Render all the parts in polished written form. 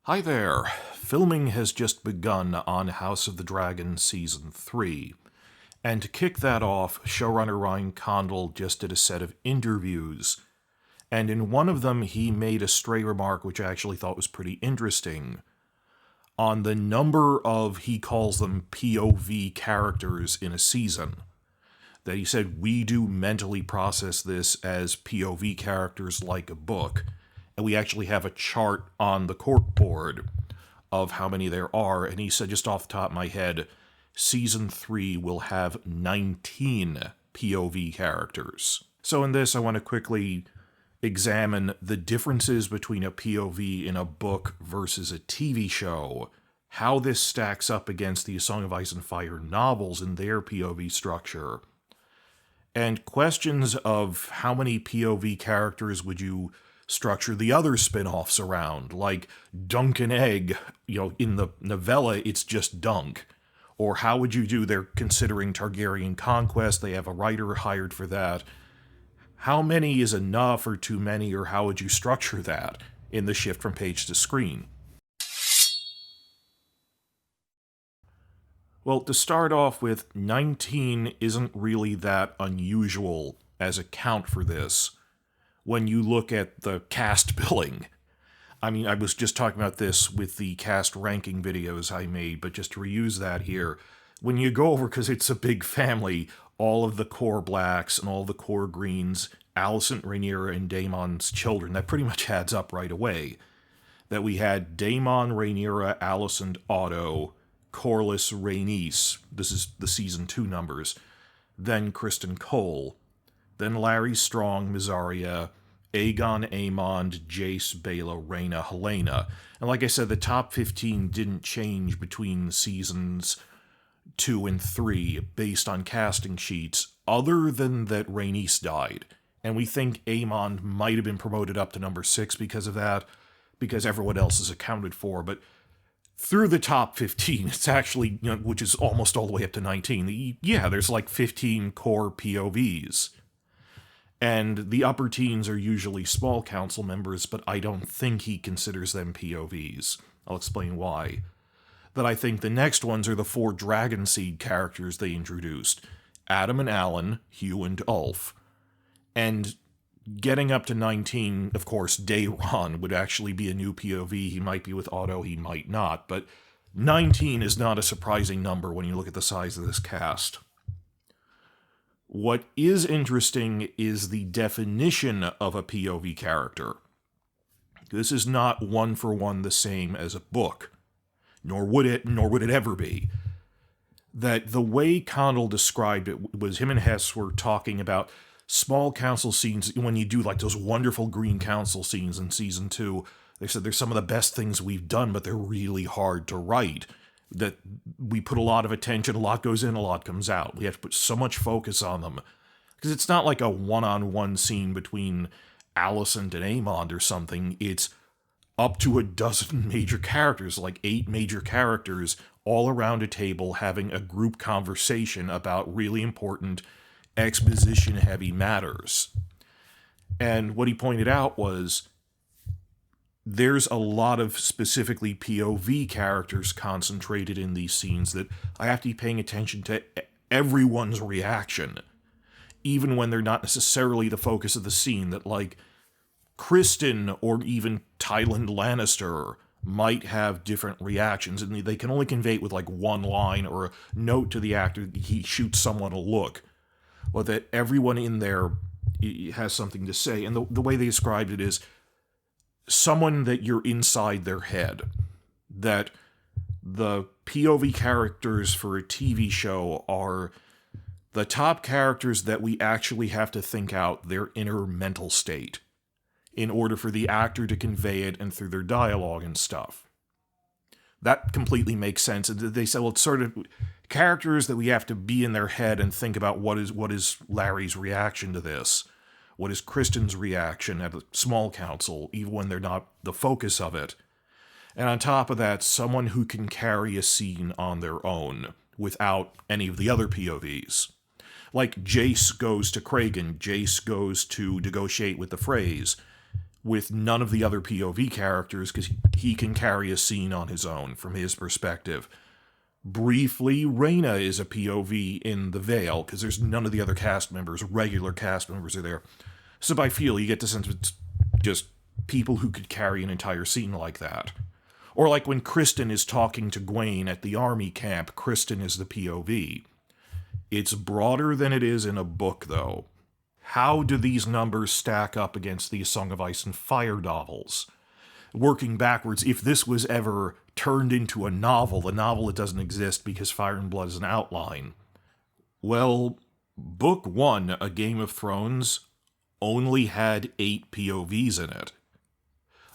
Hi there. Filming has just begun on House of the Dragon Season 3. And to kick that off, showrunner Ryan Condal just did a set of interviews. And in one of them, he made a stray remark which I actually thought was pretty interesting. On the number of, he calls them POV characters in a season. That he said, we do mentally process this as POV characters like a book. And we actually have a chart on the corkboard of how many there are. And he said, just off the top of my head, Season 3 will have 19 POV characters. So in this, I want to quickly examine the differences between a POV in a book versus a TV show, how this stacks up against the A Song of Ice and Fire novels and their POV structure, and questions of how many POV characters would you structure the other spin-offs around, like Dunk and Egg. In the novella, it's just Dunk. Or how would you do, they're considering Targaryen conquest, they have a writer hired for that. How many is enough or too many, or how would you structure that in the shift from page to screen? Well, to start off with, 19 isn't really that unusual as a count for this when you look at the cast billing. I mean, I was just talking about this with the cast ranking videos I made, but just to reuse that here, when you go over, because it's a big family, all of the core blacks and all the core greens, Alicent, Rhaenyra, and Daemon's children, that pretty much adds up right away. That we had Daemon, Rhaenyra, Alicent, Otto, Corlys, Rhaenys, this is the Season 2 numbers, then Criston Cole, then Larry Strong, Mysaria, Aegon, Aemond, Jace, Baela, Rhaena, Helena. And like I said, the top 15 didn't change between Seasons 2 and 3 based on casting sheets, other than that Rhaenys died. And we think Aemond might have been promoted up to number 6 because of that, because everyone else is accounted for, but through the top 15, it's actually, which is almost all the way up to 19, there's like 15 core POVs. And the upper teens are usually small council members, but I don't think he considers them POVs. I'll explain why. That I think the next ones are the 4 Dragonseed characters they introduced. Adam and Alan, Hugh and Ulf. And getting up to 19, of course, Daeron would actually be a new POV. He might be with Otto, he might not. But 19 is not a surprising number when you look at the size of this cast. What is interesting is the definition of a POV character. This is not one for one the same as a book, nor would it ever be. That the way Condal described it was him and Hess were talking about small council scenes. When you do like those wonderful green council scenes in Season 2, they said they're some of the best things we've done, but they're really hard to write. That we put a lot of attention, a lot goes in, a lot comes out. We have to put so much focus on them. Because it's not like a one-on-one scene between Alicent and Aemond or something. It's up to a dozen major characters, like 8 major characters, all around a table having a group conversation about really important exposition-heavy matters. And what he pointed out was there's a lot of specifically POV characters concentrated in these scenes that I have to be paying attention to everyone's reaction, even when they're not necessarily the focus of the scene. That like Criston or even Tyland Lannister might have different reactions, and they can only convey it with like one line or a note to the actor. He shoots someone a look, but that everyone in there has something to say. And the way they described it is someone that you're inside their head. That the POV characters for a TV show are the top characters that we actually have to think out their inner mental state in order for the actor to convey it and through their dialogue and stuff. That completely makes sense. They say, well, it's sort of characters that we have to be in their head and think about what is Larry's reaction to this. What is Kristen's reaction at a small council, even when they're not the focus of it. And on top of that, someone who can carry a scene on their own without any of the other POVs. Like Jace goes to Kragan, Jace goes to negotiate with the Freys. with none of the other POV characters because he can carry a scene on his own from his perspective. Briefly, Reyna is a POV in The Veil because there's none of the other cast members, regular cast members are there. So by feel, you get the sense of it's just people who could carry an entire scene like that. Or like when Kristen is talking to Gwaine at the army camp, Kristen is the POV. It's broader than it is in a book, though. How do these numbers stack up against these Song of Ice and Fire novels? Working backwards, if this was ever turned into a novel that doesn't exist because Fire and Blood is an outline, well, Book 1, A Game of Thrones, only had 8 POVs in it.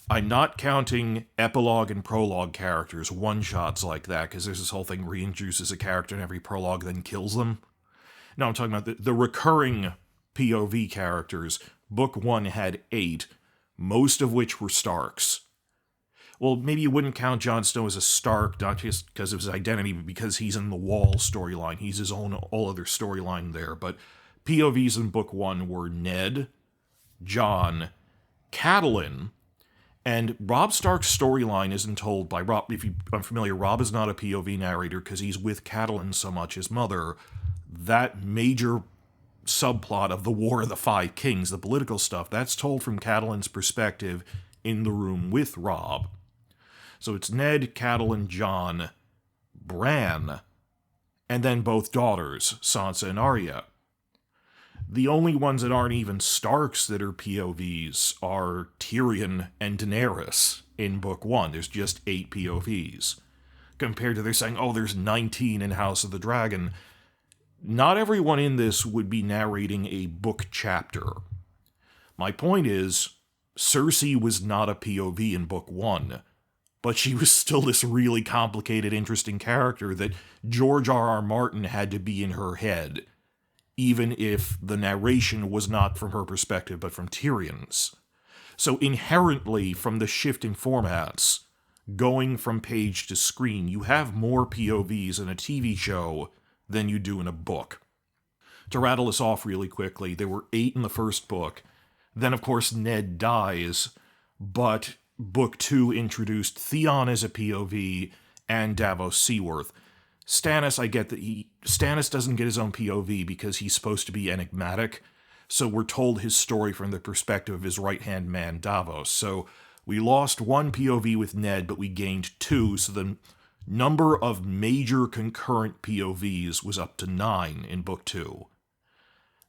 I'm not counting epilogue and prologue characters, one-shots like that, because there's this whole thing where he introduces a character in every prologue, then kills them. No, I'm talking about the recurring POV characters. Book 1 had 8, most of which were Starks. Well, maybe you wouldn't count Jon Snow as a Stark, not just because of his identity, but because he's in the Wall storyline. He's his own all other storyline there. But POVs in Book 1 were Ned, Jon, Catelyn, and Robb Stark's storyline isn't told by Robb. If I'm familiar, Robb is not a POV narrator because he's with Catelyn so much, his mother. That major subplot of the War of the Five Kings, the political stuff, that's told from Catelyn's perspective in the room with Robb. So it's Ned, Catelyn, Jon, Bran, and then both daughters, Sansa and Arya. The only ones that aren't even Starks that are POVs are Tyrion and Daenerys in Book 1. There's just 8 POVs. Compared to they're saying, oh, there's 19 in House of the Dragon. Not everyone in this would be narrating a book chapter. My point is, Cersei was not a POV in Book 1, but she was still this really complicated, interesting character that George R.R. Martin had to be in her head, even if the narration was not from her perspective, but from Tyrion's. So inherently, from the shift in formats, going from page to screen, you have more POVs in a TV show than you do in a book. To rattle this off really quickly, there were 8 in the first book. Then, of course, Ned dies, but Book 2 introduced Theon as a POV and Davos Seaworth. Stannis, I get that Stannis doesn't get his own POV because he's supposed to be enigmatic, so we're told his story from the perspective of his right-hand man, Davos. So we lost 1 POV with Ned, but we gained 2, so the number of major concurrent POVs was up to 9 in Book 2.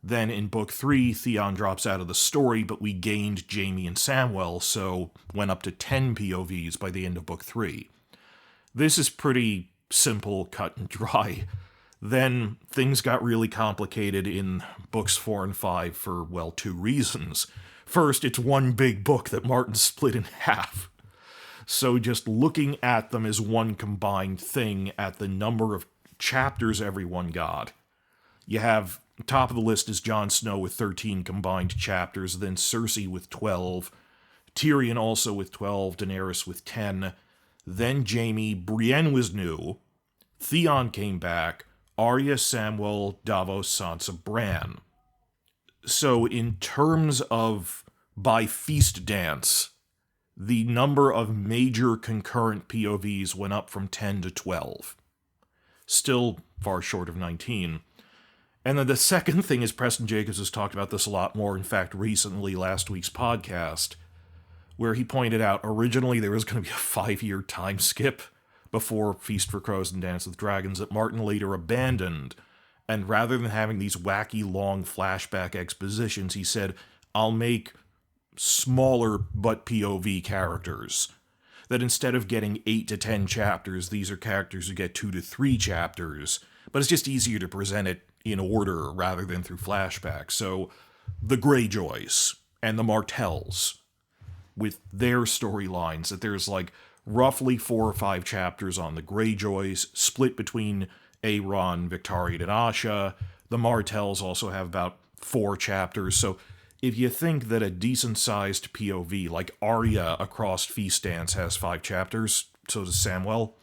Then in Book 3, Theon drops out of the story, but we gained Jaime and Samwell, so went up to 10 POVs by the end of Book 3. This is pretty simple, cut and dry. Then things got really complicated in Books 4 and 5 for, well, 2 reasons. First, it's one big book that Martin split in half. So just looking at them as one combined thing at the number of chapters everyone got, you have, top of the list is Jon Snow with 13 combined chapters, then Cersei with 12, Tyrion also with 12, Daenerys with 10, then Jaime, Brienne was new, Theon came back, Arya, Samwell, Davos, Sansa, Bran. So in terms of by feast dance, the number of major concurrent POVs went up from 10 to 12. Still far short of 19. And then the second thing is Preston Jacobs has talked about this a lot more, in fact, recently, last week's podcast, where he pointed out originally there was going to be a 5-year time skip before Feast for Crows and Dance with Dragons that Martin later abandoned, and rather than having these wacky long flashback expositions, he said, I'll make smaller but POV characters. That instead of getting 8 to 10 chapters, these are characters who get 2 to 3 chapters, but it's just easier to present it in order rather than through flashbacks. So the Greyjoys and the Martells, with their storylines, that there's like roughly 4 or 5 chapters on the Greyjoys, split between Aeron, Victarion, and Asha. The Martells also have about 4 chapters. So if you think that a decent-sized POV like Arya across Feast Dance has 5 chapters, so does Samwell,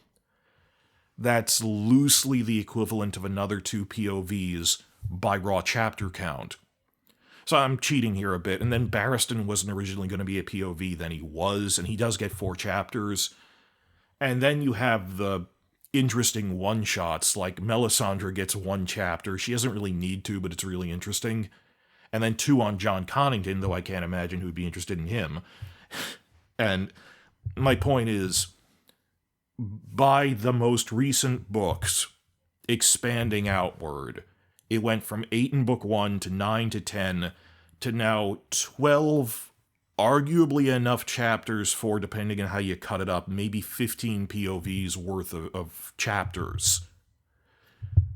that's loosely the equivalent of another 2 POVs by raw chapter count. So I'm cheating here a bit. And then Barristan wasn't originally going to be a POV, then he was, and he does get 4 chapters. And then you have the interesting one-shots, like Melisandre gets 1 chapter. She doesn't really need to, but it's really interesting. And then 2 on John Connington, though I can't imagine who'd be interested in him. And my point is, by the most recent books expanding outward, it went from 8 in book 1 to 9 to 10 to now 12, arguably enough chapters for, depending on how you cut it up, maybe 15 POVs worth of chapters.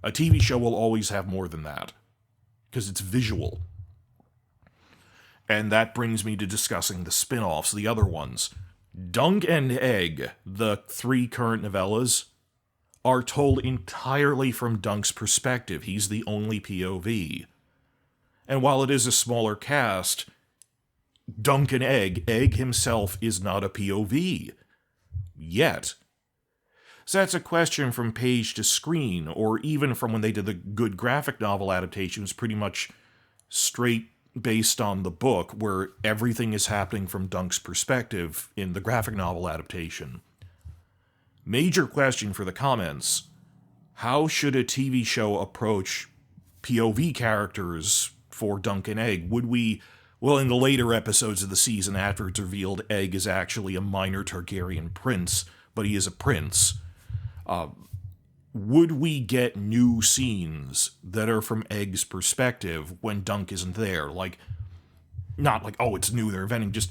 A TV show will always have more than that, because it's visual. And that brings me to discussing the spin-offs, the other ones. Dunk and Egg, the 3 current novellas, are told entirely from Dunk's perspective. He's the only POV. And while it is a smaller cast, Dunk and Egg himself is not a POV. Yet. So that's a question from page to screen, or even from when they did the good graphic novel adaptations, pretty much straight based on the book, where everything is happening from Dunk's perspective in the graphic novel adaptation. Major question for the comments: how should a TV show approach POV characters for Dunk and Egg? Would we, well, in the later episodes of the season, after it's revealed Egg is actually a minor Targaryen prince, but he is a prince, would we get new scenes that are from Egg's perspective when Dunk isn't there? Like, not like, oh, it's new, they're inventing, just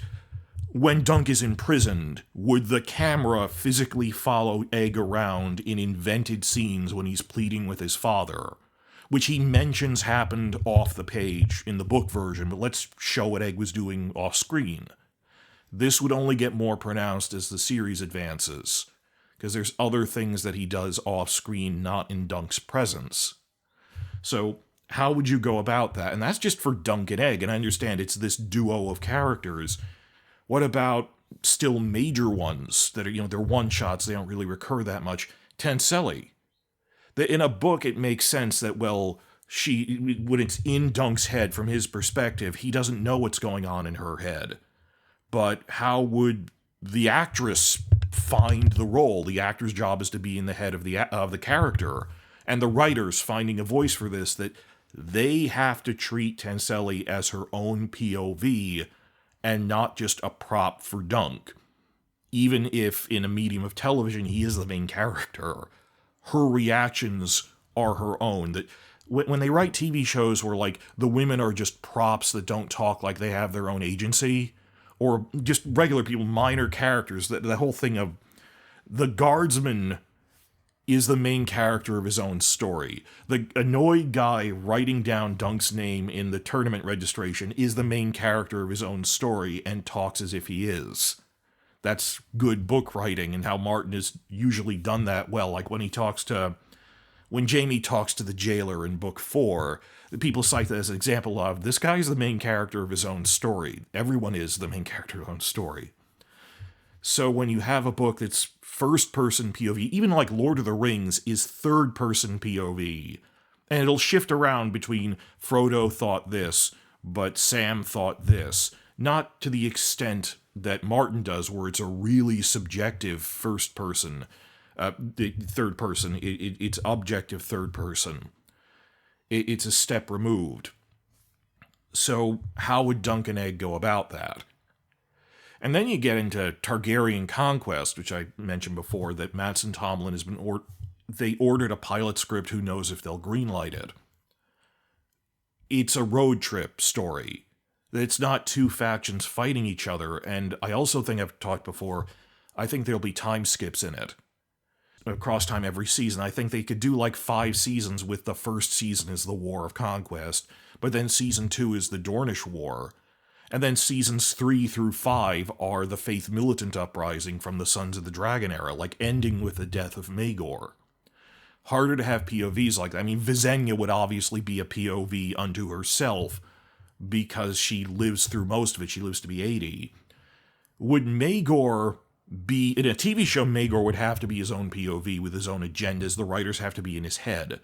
when Dunk is imprisoned, would the camera physically follow Egg around in invented scenes when he's pleading with his father? Which he mentions happened off the page in the book version, but let's show what Egg was doing off screen. This would only get more pronounced as the series advances, because there's other things that he does off screen, not in Dunk's presence. So how would you go about that? And that's just for Dunk and Egg, and I understand it's this duo of characters. What about still major ones that are, they're one-shots, they don't really recur that much? Tenselli. In a book, it makes sense that, well, when it's in Dunk's head from his perspective, he doesn't know what's going on in her head. But how would the actress find the role? The actor's job is to be in the head of the character. And the writers finding a voice for this, that they have to treat Tenselli as her own POV and not just a prop for Dunk. Even if in a medium of television he is the main character, her reactions are her own. That when they write TV shows where, like, the women are just props that don't talk like they have their own agency, or just regular people, minor characters, the whole thing of the guardsman is the main character of his own story. The annoyed guy writing down Dunk's name in the tournament registration is the main character of his own story and talks as if he is. That's good book writing, and how Martin has usually done that well. Like when Jaime talks to the jailer in book 4, the people cite that as an example of, this guy's the main character of his own story. Everyone is the main character of their own story. So when you have a book that's first-person POV, even like Lord of the Rings is third-person POV, and it'll shift around between Frodo thought this, but Sam thought this. Not to the extent that Martin does, where it's a really subjective first-person, third-person. It's objective third-person. It's a step removed. So how would Dunk and Egg go about that? And then you get into Targaryen Conquest, which I mentioned before, that Mattson Tomlin has been they ordered a pilot script, who knows if they'll greenlight it. It's a road trip story. It's not 2 factions fighting each other, and I also think, I've talked before, I think there'll be time skips in it. Across time every season. I think they could do like 5 seasons with the first season is the War of Conquest, but then season 2 is the Dornish War, and then seasons 3 through 5 are the Faith Militant Uprising from the Sons of the Dragon era, like ending with the death of Maegor. Harder to have POVs like that. I mean, Visenya would obviously be a POV unto herself, because she lives through most of it. She lives to be 80. Would Maegor be, in a TV show, Maegor would have to be his own POV with his own agendas. The writers have to be in his head.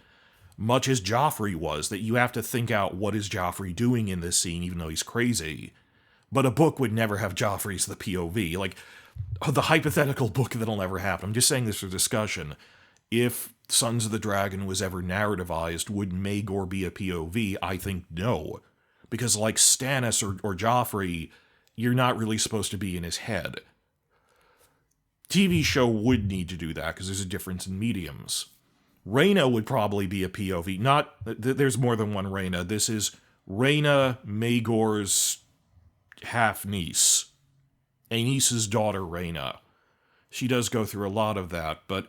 much as Joffrey was, that you have to think out what is Joffrey doing in this scene, even though he's crazy. But a book would never have Joffrey as the POV. Like, the hypothetical book that'll never happen. I'm just saying this for discussion. If Sons of the Dragon was ever narrativized, would Maegor be a POV? I think no. Because like Stannis or Joffrey, you're not really supposed to be in his head. TV show would need to do that because there's a difference in mediums. Rhaena would probably be a POV. There's more than one Rhaena. This is Rhaena, Maegor's half-niece. Aenys's daughter, Rhaena. She does go through a lot of that, but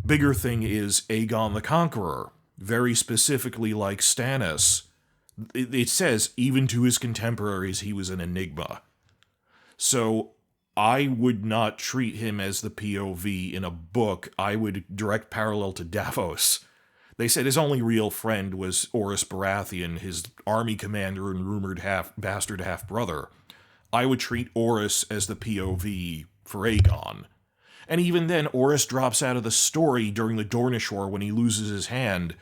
bigger thing is Aegon the Conqueror. Very specifically like Stannis. It says, even to his contemporaries, he was an enigma. So I would not treat him as the POV in a book. I would direct parallel to Davos. They said his only real friend was Orys Baratheon, his army commander and rumored bastard half-brother. I would treat Orys as the POV for Aegon. And even then, Orys drops out of the story during the Dornish War when he loses his hand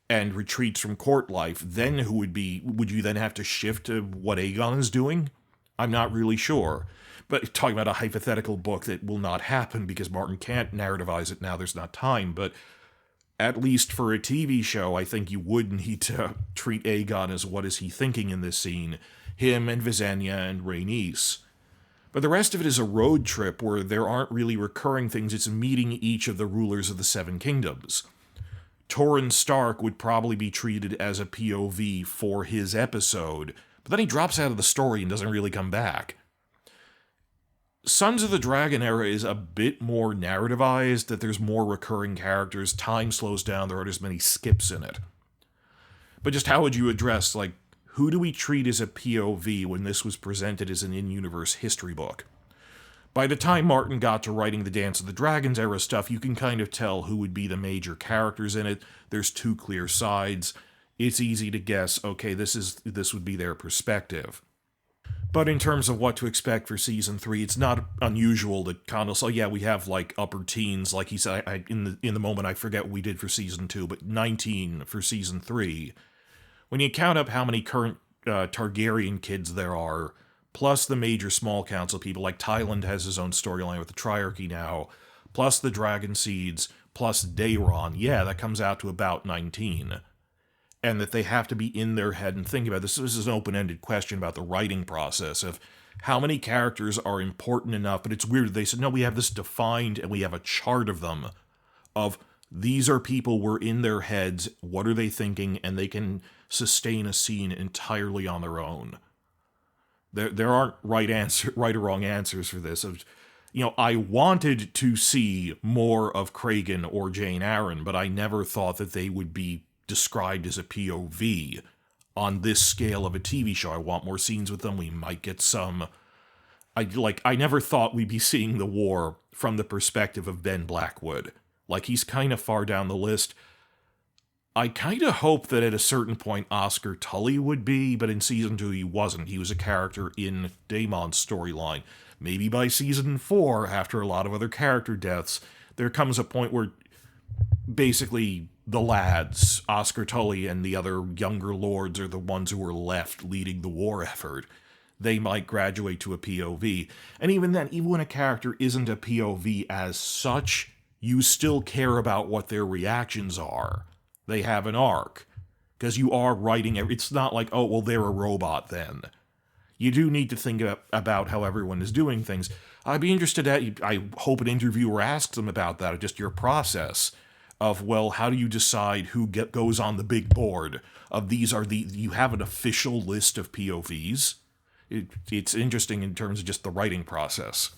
and retreats from court life. Then who would you then have to shift to what Aegon is doing? I'm not really sure. But talking about a hypothetical book that will not happen because Martin can't narrativize it now, there's not time. But at least for a TV show, I think you would need to treat Aegon as what is he thinking in this scene. Him and Visenya and Rhaenys. But the rest of it is a road trip where there aren't really recurring things. It's meeting each of the rulers of the Seven Kingdoms. Torrhen Stark would probably be treated as a POV for his episode, but then he drops out of the story and doesn't really come back. Sons of the Dragon era is a bit more narrativized, that there's more recurring characters, time slows down, there aren't as many skips in it. But just how would you address, like, who do we treat as a POV when this was presented as an in-universe history book? By the time Martin got to writing the Dance of the Dragons era stuff, you can kind of tell who would be the major characters in it. There's two clear sides. It's easy to guess, okay, this would be their perspective. But in terms of what to expect for Season 3, it's not unusual that Condell, so yeah, we have like upper teens, like he said, in the moment I forget what we did for Season 2, but 19 for Season 3. When you count up how many current Targaryen kids there are, plus the major small council people, like Tyland has his own storyline with the Triarchy now, plus the Dragon Seeds, plus Daeron, yeah, that comes out to about 19. And that they have to be in their head and think about this. This is an open-ended question about the writing process of how many characters are important enough, but it's weird. They said, no, we have this defined and we have a chart of them, of these are people, we're in their heads, what are they thinking, and they can sustain a scene entirely on their own. There aren't right or wrong answers for this. I wanted to see more of Kragan or Jane Arryn, but I never thought that they would be described as a POV on this scale of a TV show. I want more scenes with them. We might get some. I never thought we'd be seeing the war from the perspective of Ben Blackwood. Like, he's kind of far down the list. I kind of hope that at a certain point Oscar Tully would be, but in Season 2 he wasn't. He was a character in Daemon's storyline. Maybe by Season 4, after a lot of other character deaths, there comes a point where basically the lads, Oscar Tully and the other younger lords, are the ones who are left leading the war effort. They might graduate to a POV. And even then, even when a character isn't a POV as such, you still care about what their reactions are. They have an arc. Because you are writing, it's not like, oh, well, they're a robot then. You do need to think about how everyone is doing things. I'd be interested I hope an interviewer asks them about that, just your process of, well, how do you decide who goes on the big board of you have an official list of POVs? It's interesting in terms of just the writing process.